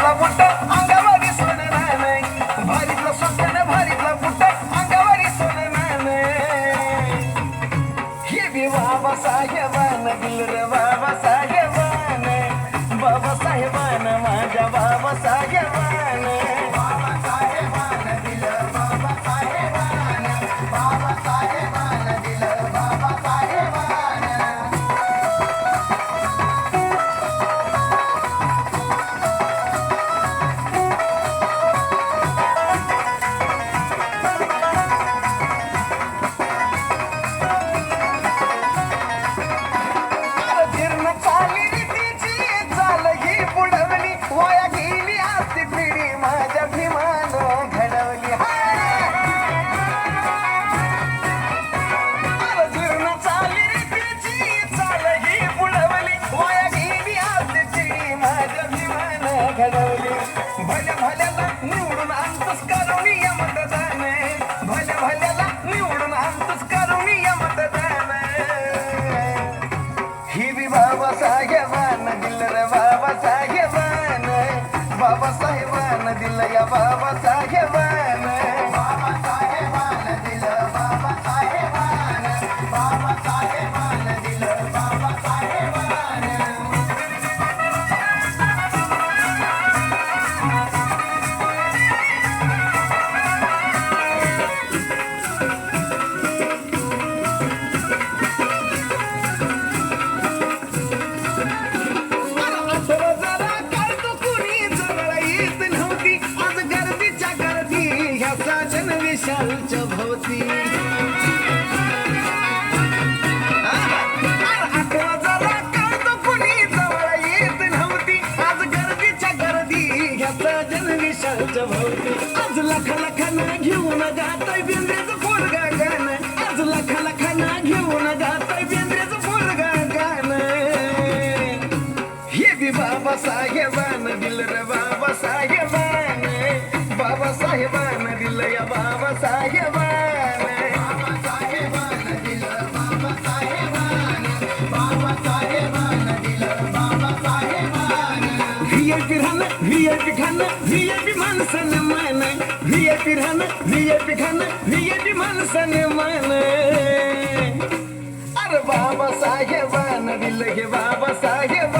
भारीतला boot अंगावरी सोनं नाणं, भारीतला स्वप्न भारीतला बुट अंगावरी सोनं नाणं. हे बी बाबासाहेबानं दिलं रे बाबासाहेबानं, बाबासाहेबानं माझ्या बाबासाहेबानं. बाबासाहेबानं दिलं बाबासाहेबानं, बाबासाहेबानं दिलं बाबासाहेबानं. जीर्ण चाली रीतीची चाल ही बुडवली, वाया गेली आजची पिढी माझ्या भीमानं घडवली. जीर्ण चाली रीतीची चाल ही बुडवली, वाया गेली आजची पिढी माझ्या भीमानं घडवली. भल्या भल्याला निवडून आणतोस करुणी या मतदान, भल्या भल्याला निवडून आणतोस करुणी या मतदान. ही बी बाबासाहेबानं दिलं रे बाबासाहेबानं, बाबासाहेबानं दिलं या बाबासाहेबानं. बाबासाहेबानं दिलं बाबासाहेबानं, बाबासाहेबानं दिलं बाबासाहेबानं. जरा काढतो कुणी जवळ येत नव्हती, आज गर्दीच्या गर्दी ह्या साजन विशालच्या भोवती. आठवा जरा काढतो कुणी जवळ येत नव्हती, आज गर्दीच्या गर्दी ह्या साजन विशालच्या भोवती. आज लख लखानं घेऊन गातोय बेंद्रेचं पोरगा गाणं, आज लख लखानं घेऊन गातोय बेंद्रेचं पोरगा गाणं. हे बी बाबासाहेबानं दिलं रे बाबासाहेबानं, बाबासाहेबानं दिलं या बाबासाहेबानं. बाबासाहेबानं दिलं बाबासाहेबानं, बाबासाहेबानं दिलं बाबासाहेबानं. व्हीआयपी राहणं व्हीआयपी खाणं व्हीआयपी माणसानं मान, व्हीआयपी राहणं व्हीआयपी खाणं व्हीआयपी माणसानं मान. अरे बाबासाहेबानं दिलं हे बाबासाहेबानं.